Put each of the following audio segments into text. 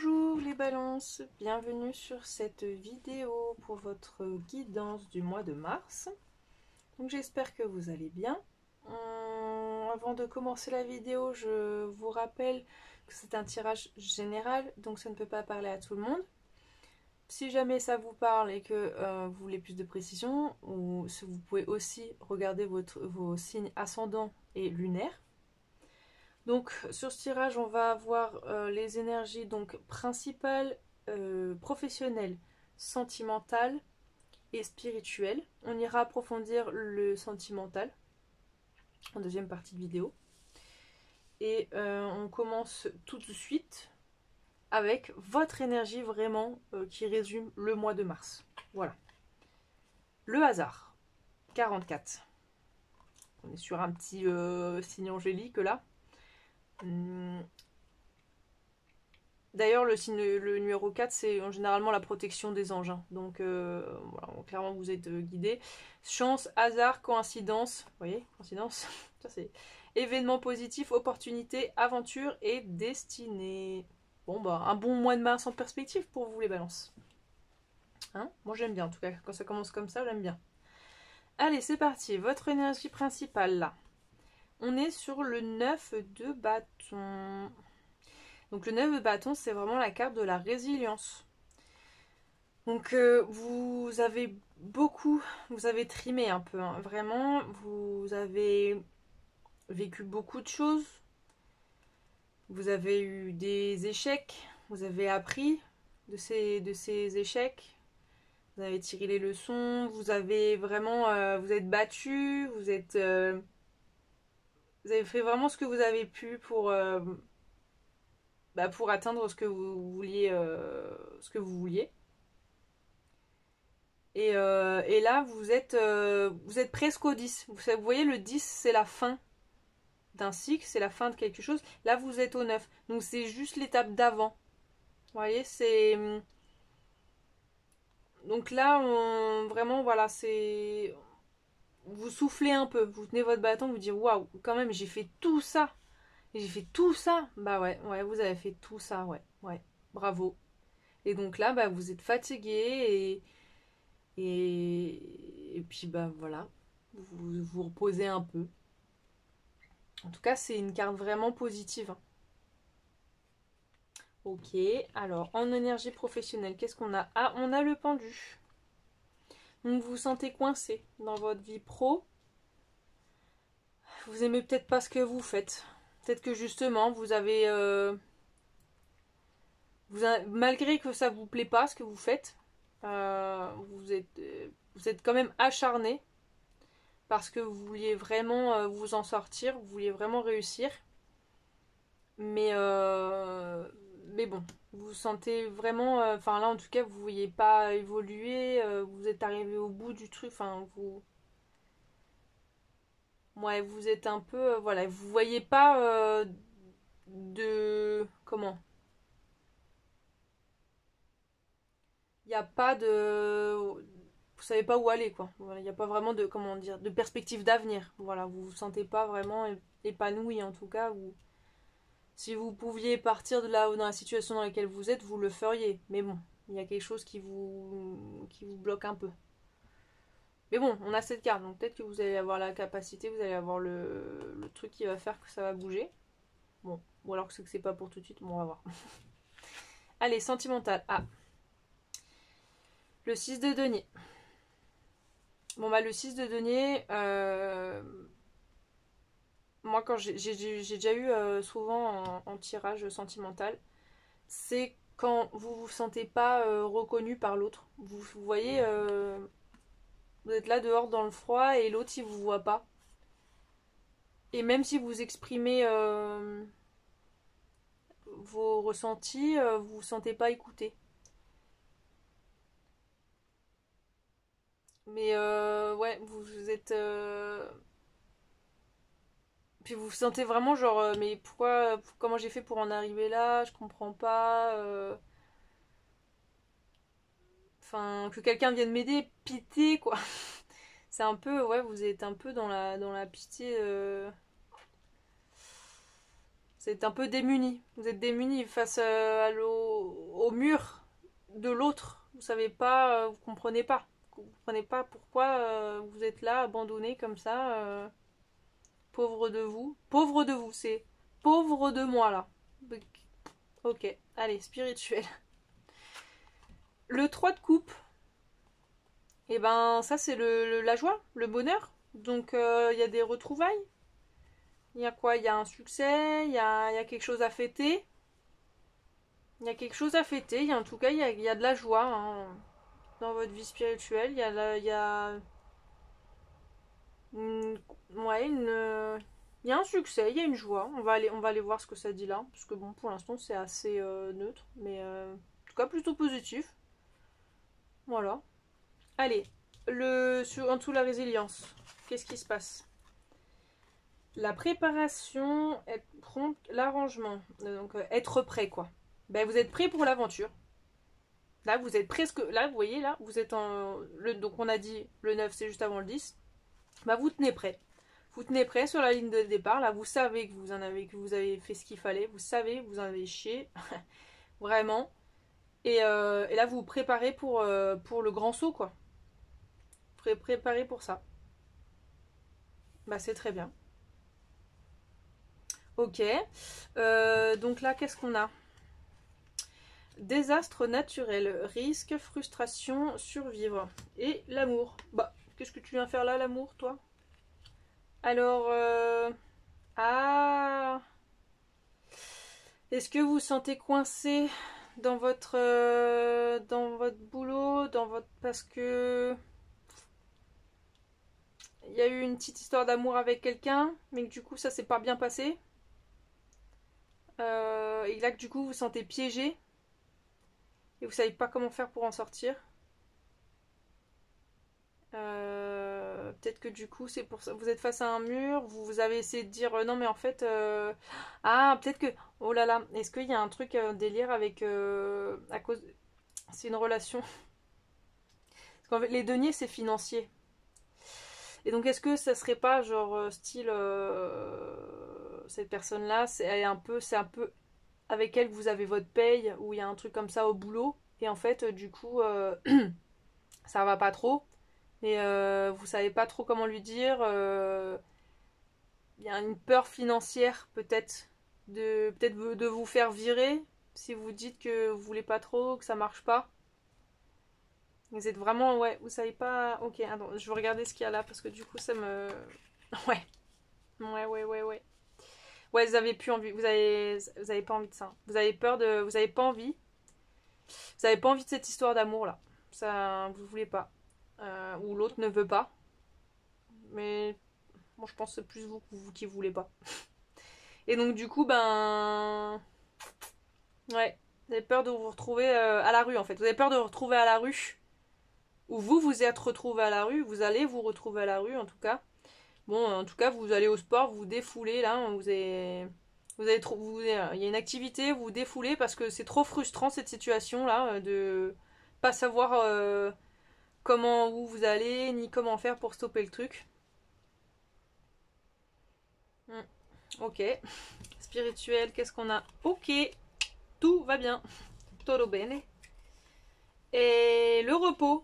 Bonjour les balances, bienvenue sur cette vidéo pour votre guidance du mois de mars. Donc j'espère que vous allez bien. Avant de commencer la vidéo, je vous rappelle que c'est un tirage général, donc ça ne peut pas parler à tout le monde. Si jamais ça vous parle et que vous voulez plus de précision, ou si vous pouvez aussi regarder vos signes ascendants et lunaires. Donc sur ce tirage, on va avoir les énergies donc principales, professionnelles, sentimentales et spirituelles. On ira approfondir le sentimental en deuxième partie de vidéo. Et on commence tout de suite avec votre énergie vraiment qui résume le mois de mars. Voilà. Le hasard, 44. On est sur un petit signe angélique là. D'ailleurs, le numéro 4, c'est généralement la protection des anges. Hein. Donc, voilà, clairement, vous êtes guidé. Chance, hasard, coïncidence. Vous voyez, coïncidence. Ça, c'est événement positif, opportunité, aventure et destinée. Bon, bah, un bon mois de mars en perspective pour vous, les balances. Hein, moi, j'aime bien, en tout cas. Quand ça commence comme ça, j'aime bien. Allez, c'est parti. Votre énergie principale, là. On est sur le 9 de bâton. Donc le 9 de bâton, c'est vraiment la carte de la résilience. Donc vous avez trimé un peu, hein. Vraiment, vous avez vécu beaucoup de choses. Vous avez eu des échecs, vous avez appris de ces échecs. Vous avez tiré les leçons, vous avez vraiment, vous êtes battu, vous avez fait vraiment ce que vous avez pu pour atteindre ce que vous vouliez. Et là, vous êtes presque au 10. Vous voyez, le 10, c'est la fin d'un cycle, c'est la fin de quelque chose. Là, vous êtes au 9. Donc, c'est juste l'étape d'avant. Vous voyez, c'est... Donc là, vraiment, voilà, c'est... Vous soufflez un peu. Vous tenez votre bâton, vous dites, waouh, quand même, j'ai fait tout ça. J'ai fait tout ça. Bah ouais, vous avez fait tout ça, ouais. Bravo. Et donc là, bah, vous êtes fatigué et puis bah voilà, vous vous reposez un peu. En tout cas, c'est une carte vraiment positive. Ok, alors en énergie professionnelle, qu'est-ce qu'on a? Ah, on a le pendu. Donc vous vous sentez coincé dans votre vie pro. Vous aimez peut-être pas ce que vous faites. Peut-être que justement, malgré que ça vous plaît pas ce que vous faites, vous êtes quand même acharné parce que vous vouliez vraiment vous en sortir, vous vouliez vraiment réussir. Mais, bon, vous vous sentez vraiment... Enfin là en tout cas vous ne voyez pas évoluer, vous êtes arrivé au bout du truc, enfin vous... Ouais, vous êtes un peu... voilà, vous voyez pas de... Comment? Il n'y a pas de... Vous savez pas où aller quoi. Voilà, il n'y a pas vraiment de, comment dire, de perspective d'avenir. Voilà, vous vous sentez pas vraiment épanoui en tout cas. Si vous pouviez partir de là dans la situation dans laquelle vous êtes, vous le feriez. Mais bon, il y a quelque chose qui vous bloque un peu. Mais bon, on a cette carte, donc peut-être que vous allez avoir la capacité, vous allez avoir le truc qui va faire que ça va bouger. Bon, ou alors que c'est pas pour tout de suite, bon, on va voir. Allez, sentimental. Ah, le 6 de denier. Bon, bah, le 6 de denier, moi, quand j'ai déjà eu souvent en tirage sentimental, c'est quand vous vous sentez pas reconnu par l'autre. Vous voyez, vous êtes là dehors dans le froid et l'autre il vous voit pas. Et même si vous exprimez vos ressentis, vous vous sentez pas écouté. Mais ouais, vous êtes... Puis vous vous sentez vraiment genre, mais comment j'ai fait pour en arriver là? Je comprends pas. Enfin, que quelqu'un vienne m'aider, pitié quoi. C'est un peu, ouais, vous êtes un peu dans la pitié. Vous êtes un peu démuni. Vous êtes démuni face au mur de l'autre. Vous savez pas, vous comprenez pas. Vous comprenez pas pourquoi vous êtes là, abandonné comme ça. Pauvre de vous. Pauvre de vous, c'est pauvre de moi là. Ok, allez, spirituel. Le 3 de coupe. Et ben ça c'est la joie, le bonheur. Donc il y a des retrouvailles. Il y a quoi? Il y a un succès, il y a quelque chose à fêter. Il y a quelque chose à fêter. En tout cas, il y a de la joie hein, dans votre vie spirituelle. Il y a ouais, il y a un succès, il y a une joie. On va aller voir ce que ça dit là. Parce que bon, pour l'instant, c'est assez neutre. Mais en tout cas, plutôt positif. Voilà. Allez, en dessous la résilience. Qu'est-ce qui se passe? La préparation, être prompt, l'arrangement. Donc, être prêt, quoi. Ben, vous êtes prêt pour l'aventure. Là, vous êtes presque. Là, vous voyez, là, vous êtes en. Donc, on a dit le 9, c'est juste avant le 10. Bah, vous tenez prêt. Vous tenez prêt sur la ligne de départ. Là, vous savez que que vous avez fait ce qu'il fallait. Vous savez, vous en avez chié. Vraiment. Et là, vous vous préparez pour le grand saut, quoi. Préparez pour ça. Bah, c'est très bien. Ok. Donc là, qu'est-ce qu'on a? Désastre naturel, risque, frustration, survivre. Et l'amour. Bah, qu'est-ce que tu viens faire là, l'amour, toi? Alors, ah, est-ce que vous vous sentez coincé dans votre boulot, parce que il y a eu une petite histoire d'amour avec quelqu'un, mais que du coup ça s'est pas bien passé. Et là que du coup vous vous sentez piégé et vous savez pas comment faire pour en sortir. Peut-être que du coup c'est pour ça vous êtes face à un mur, vous avez essayé de dire non mais en fait ah peut-être que oh là là, est-ce qu'il y a un truc un délire avec à cause c'est une relation parce qu'en fait les deniers c'est financier et donc est-ce que ça serait pas genre style cette personne là c'est un peu avec elle que vous avez votre paye ou il y a un truc comme ça au boulot et en fait du coup ça va pas trop et vous savez pas trop comment lui dire. Il y a une peur financière peut-être de vous faire virer si vous dites que vous voulez pas trop, que ça marche pas. Vous êtes vraiment ouais, vous savez pas. Ok, attends, je vais regarder ce qu'il y a là parce que du coup ça me ouais ouais. Ouais, vous avez plus envie, vous avez pas envie de ça. Vous avez peur de, vous avez pas envie. Vous avez pas envie de cette histoire d'amour là. Ça, vous voulez pas. Ou l'autre ne veut pas. Mais moi je pense que c'est plus vous qui voulez pas. Et donc du coup, ben... Ouais, vous avez peur de vous retrouver à la rue en fait. Vous avez peur de vous retrouver à la rue. Ou vous êtes retrouvé à la rue. Vous allez vous retrouver à la rue en tout cas. Bon, en tout cas, vous allez au sport, vous vous défoulez là. Il y a une activité, vous vous défoulez parce que c'est trop frustrant cette situation là de pas savoir comment où vous allez ni comment faire pour stopper le truc. Hmm. Ok. Spirituel, qu'est-ce qu'on a? Ok, tout va bien. Todo bene. Et le repos.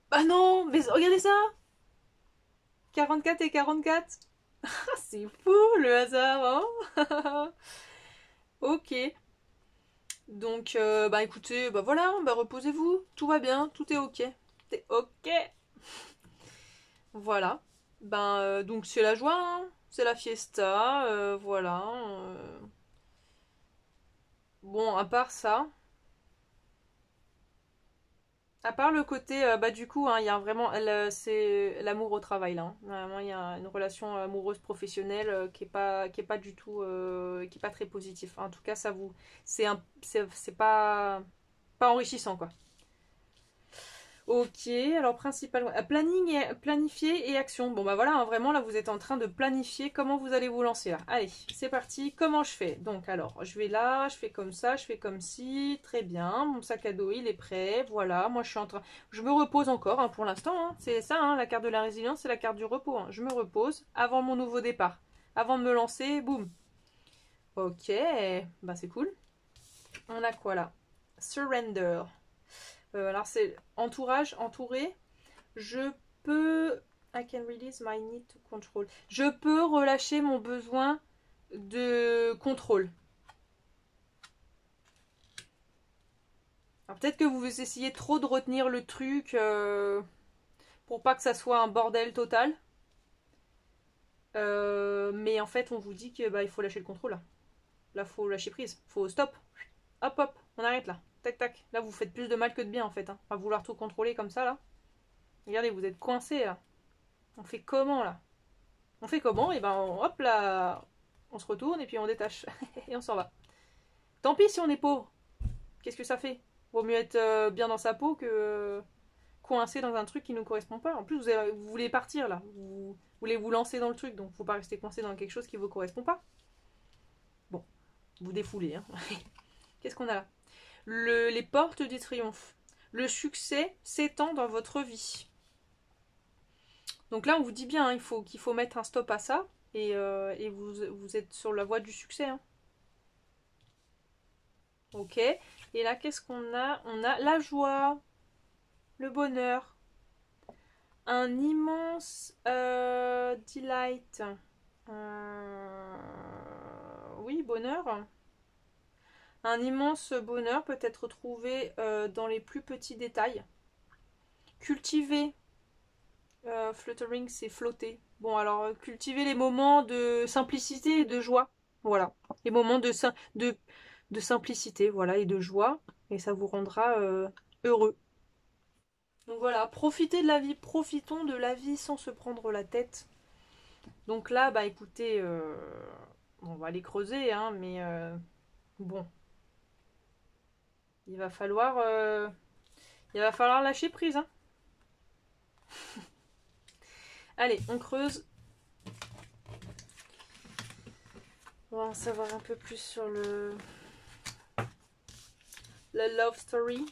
Bah non, mais regardez ça. 44 et 44. Ah, c'est fou le hasard, hein. Ok. Donc, bah écoutez, bah voilà, bah reposez-vous. Tout va bien, tout est ok. C'est ok. Voilà. Ben, donc c'est la joie, hein. C'est la fiesta, voilà. Bon, à part ça, à part le côté, bah du coup, hein, il y a vraiment, c'est l'amour au travail là, hein. Vraiment, il y a une relation amoureuse professionnelle qui est pas du tout, qui est pas très positif. En tout cas, c'est pas enrichissant quoi. Ok, alors principalement planifier et action. Bon bah voilà, hein, vraiment là vous êtes en train de planifier comment vous allez vous lancer là. Allez, c'est parti. Comment je fais? Donc alors, je vais là, je fais comme ça, je fais comme ci. Très bien, mon sac à dos il est prêt. Voilà, moi je suis en train, je me repose encore hein, pour l'instant. Hein. C'est ça, hein, la carte de la résilience, c'est la carte du repos. Hein. Je me repose avant mon nouveau départ, avant de me lancer. Boum. Ok, bah c'est cool. On a quoi là? surrender. Alors c'est entourage, entouré. Je peux... I can release my need to control. Je peux relâcher mon besoin de contrôle. Alors peut-être que vous essayez trop de retenir le truc pour pas que ça soit un bordel total. Mais en fait, on vous dit que il faut lâcher le contrôle là. Là, faut lâcher prise. Faut stop. Hop, hop, on arrête là. Tac, tac. Là, vous faites plus de mal que de bien en fait. Hein. À vouloir tout contrôler comme ça là. Regardez, vous êtes coincés là. On fait comment là? On fait comment? Et hop là, on se retourne et puis on détache. Et on s'en va. Tant pis si on est pauvre. Qu'est-ce que ça fait? Vaut mieux être bien dans sa peau que coincé dans un truc qui ne nous correspond pas. En plus, vous voulez partir là. Vous voulez vous lancer dans le truc, donc faut pas rester coincé dans quelque chose qui ne vous correspond pas. Bon, vous défoulez. Hein. Qu'est-ce qu'on a là? Les portes du triomphe. Le succès s'étend dans votre vie. Donc là, on vous dit bien, hein, qu'il faut mettre un stop à ça. Et vous êtes sur la voie du succès. Hein. Ok. Et là, qu'est-ce qu'on a? On a la joie, le bonheur, un immense delight. Oui, bonheur. Un immense bonheur peut être trouvé dans les plus petits détails. Cultiver. Fluttering, c'est flotter. Bon, alors, cultiver les moments de simplicité et de joie. Voilà. Les moments de simplicité, voilà, et de joie. Et ça vous rendra heureux. Donc voilà, profitez de la vie. Profitons de la vie sans se prendre la tête. Donc là, écoutez, on va les creuser, hein, mais bon. Il va falloir lâcher prise, hein. Allez, on creuse. On va en savoir un peu plus sur la love story.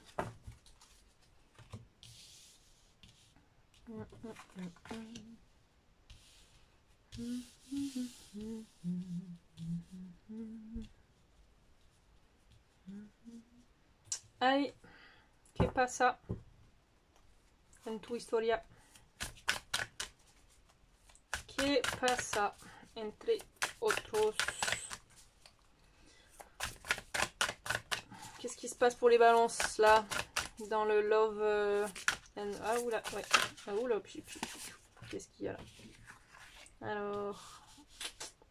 Allez, ¿qué pasa en tu historia? ¿Qué pasa entre otros? Qu'est-ce qui se passe pour les balances là dans le love ah oula, ouais. Ah oula, qu'est-ce qu'il y a là? Alors,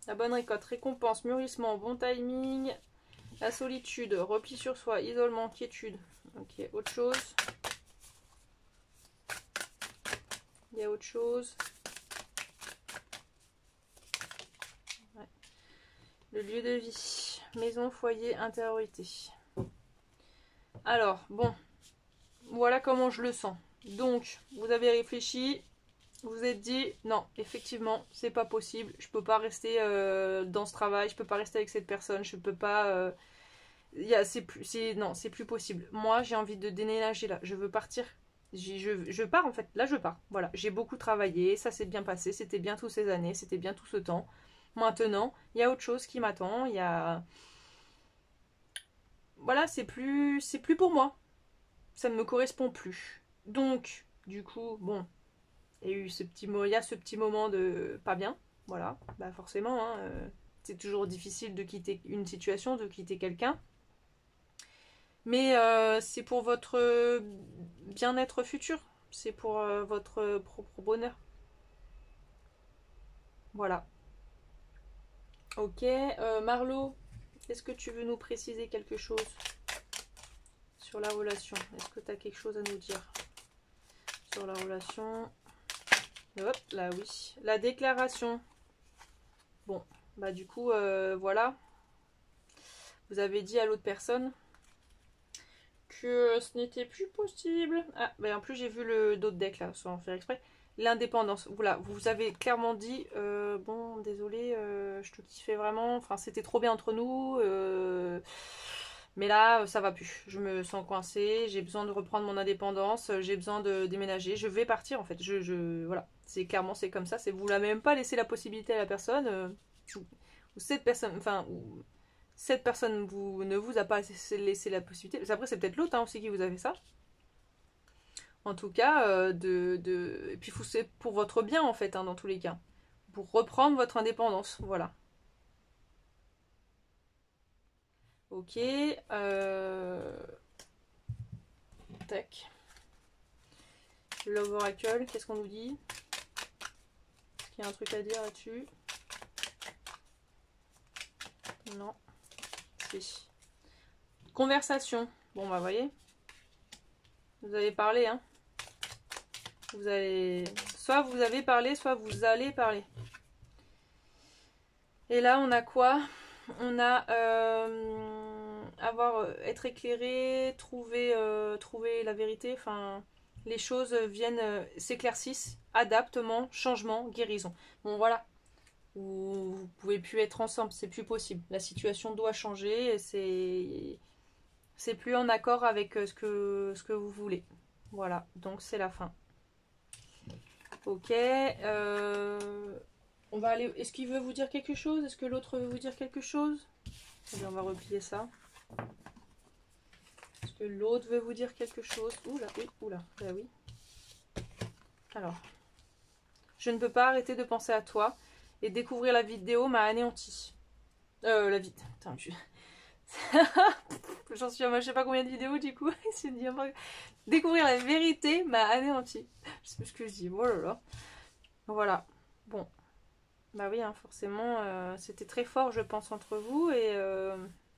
la bonne récolte, récompense, mûrissement, bon timing, la solitude, repli sur soi, isolement, quiétude. Ok, autre chose. Il y a autre chose. Ouais. Le lieu de vie, maison, foyer, intériorité. Alors, bon, voilà comment je le sens. Donc, vous avez réfléchi, vous vous êtes dit, non, effectivement, c'est pas possible, je peux pas rester dans ce travail, je peux pas rester avec cette personne, je peux pas... non, c'est plus possible. Moi, j'ai envie de déménager là, je veux partir. Je pars en fait, là je pars. Voilà, j'ai beaucoup travaillé, ça s'est bien passé, c'était bien toutes ces années, c'était bien tout ce temps. Maintenant, il y a autre chose qui m'attend, il y a... Voilà, c'est plus pour moi. Ça ne me correspond plus. Donc, du coup, bon, il y a ce petit moment de pas bien. Voilà, forcément, hein, c'est toujours difficile de quitter une situation, de quitter quelqu'un. Mais c'est pour votre bien-être futur. C'est pour votre propre bonheur. Voilà. Ok, Marlo, est-ce que tu veux nous préciser quelque chose sur la relation? Est-ce que tu as quelque chose à nous dire sur la relation? Hop, là oui. La déclaration. Bon, du coup, voilà. Vous avez dit à l'autre personne que ce n'était plus possible. Ah, en plus j'ai vu d'autres decks là, sans faire exprès. L'indépendance. Voilà, vous avez clairement dit, bon, désolé, je te kiffais vraiment. Enfin, c'était trop bien entre nous. Mais là, ça va plus. Je me sens coincée. J'ai besoin de reprendre mon indépendance. J'ai besoin de déménager. Je vais partir en fait. Voilà. C'est clairement, c'est comme ça. Vous l'avez même pas laissé la possibilité à la personne. Ou cette personne. Enfin, cette personne ne vous a pas laissé la possibilité. Après, c'est peut-être l'autre hein, aussi qui vous a fait ça. En tout cas, et puis c'est pour votre bien en fait, hein, dans tous les cas. Pour reprendre votre indépendance, voilà. Ok. Tac. Love Oracle, qu'est-ce qu'on nous dit? Est-ce qu'il y a un truc à dire là-dessus? Non. Si. Conversation. Bon, bah, voyez. Vous avez parlé, hein. Vous allez... Soit vous avez parlé, soit vous allez parler. Et là, on a quoi? On a être éclairé, trouver la vérité. Enfin, les choses viennent, s'éclaircissent, adaptement, changement, guérison. Bon, voilà. Vous pouvez plus être ensemble, c'est plus possible. La situation doit changer, c'est plus en accord avec ce que vous voulez. Voilà, donc c'est la fin. Ok. On va aller. Est-ce qu'il veut vous dire quelque chose? Est-ce que l'autre veut vous dire quelque chose? Eh bien, on va replier ça. Est-ce que l'autre veut vous dire quelque chose? Oula, oui, oula, bah oui. Alors, je ne peux pas arrêter de penser à toi et découvrir la vidéo m'a anéanti. La vie. Putain, j'en suis à je sais pas combien de vidéos du coup. Découvrir la vérité m'a anéanti. Je sais plus ce que je dis. Oh là là. Voilà. Bon. Bah oui, hein, forcément, c'était très fort, je pense, entre vous.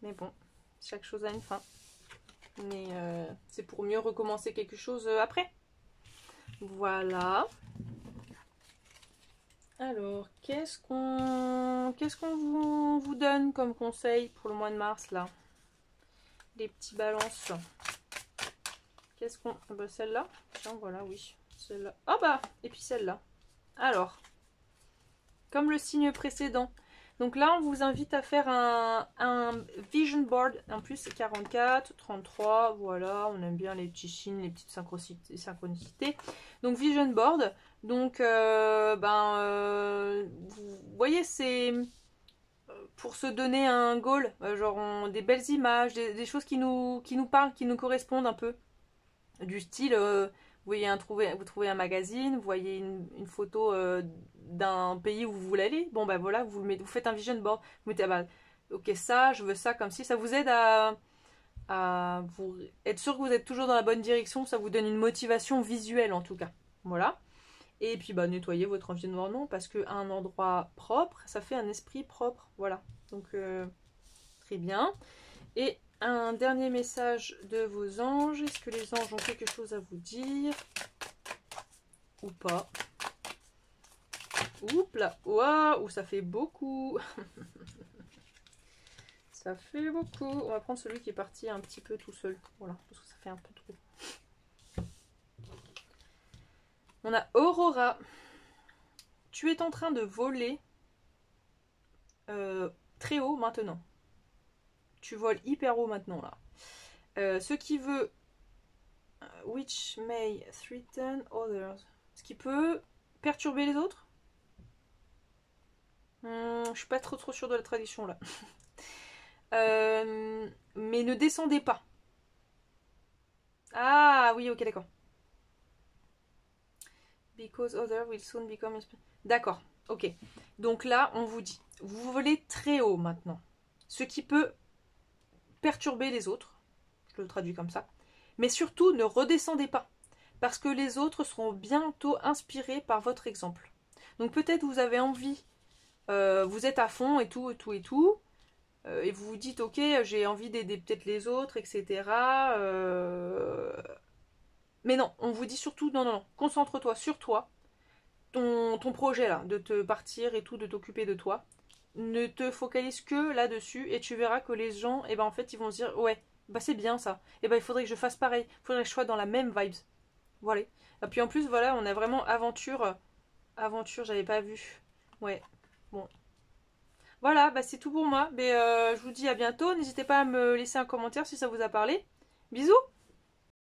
Mais bon, chaque chose a une fin. Mais c'est pour mieux recommencer quelque chose après. Voilà. Alors, qu'est-ce qu'on vous donne comme conseil pour le mois de mars, là? Les petits balances. Qu'est-ce qu'on... Ah bah, celle-là. Tiens, voilà, oui. Celle-là. Ah bah, et puis celle-là. Alors, comme le signe précédent. Donc là, on vous invite à faire un vision board. En plus, c'est 44, 33. Voilà, on aime bien les petits signes, les petites synchronicités. Donc, vision board. Donc, vous voyez, c'est pour se donner un goal. Genre des belles images, des choses qui nous parlent, qui nous correspondent un peu. Du style... vous trouvez un magazine, vous voyez une photo d'un pays où vous voulez aller. Bon, ben voilà, vous faites un vision board. Vous mettez, ah bah, ok, ça, je veux ça comme si. Ça vous aide à vous être sûr que vous êtes toujours dans la bonne direction. Ça vous donne une motivation visuelle, en tout cas. Voilà. Et puis, bah, nettoyez votre environnement parce qu'un endroit propre, ça fait un esprit propre. Voilà. Donc, très bien. Et un dernier message de vos anges. Est-ce que les anges ont quelque chose à vous dire? Ou pas? Oups là. Waouh, ça fait beaucoup. Ça fait beaucoup. On va prendre celui qui est parti un petit peu tout seul. Voilà, parce que ça fait un peu trop. On a Aurora. Tu es en train de voler très haut maintenant. Tu voles hyper haut maintenant là. Ce qui veut which may threaten others. Ce qui peut perturber les autres. Je suis pas trop sûre de la traduction là. Mais ne descendez pas. Ah oui, ok, d'accord. Because others will soon become... D'accord, ok. Donc là, on vous dit, vous volez très haut maintenant. Ce qui peut perturber les autres. Je le traduis comme ça. Mais surtout, ne redescendez pas. Parce que les autres seront bientôt inspirés par votre exemple. Donc peut-être vous avez envie, vous êtes à fond et tout. Et vous vous dites, ok, j'ai envie d'aider peut-être les autres, etc. Mais non, on vous dit surtout, non, concentre-toi sur toi, ton projet là, de te partir et tout, de t'occuper de toi. Ne te focalise que là-dessus et tu verras que les gens, et ben en fait, ils vont se dire, ouais, bah c'est bien ça. Et ben il faudrait que je fasse pareil, il faudrait que je sois dans la même vibes. Voilà. Et puis en plus, voilà, on a vraiment aventure, j'avais pas vu. Ouais, bon. Voilà, bah c'est tout pour moi. Mais je vous dis à bientôt. N'hésitez pas à me laisser un commentaire si ça vous a parlé. Bisous!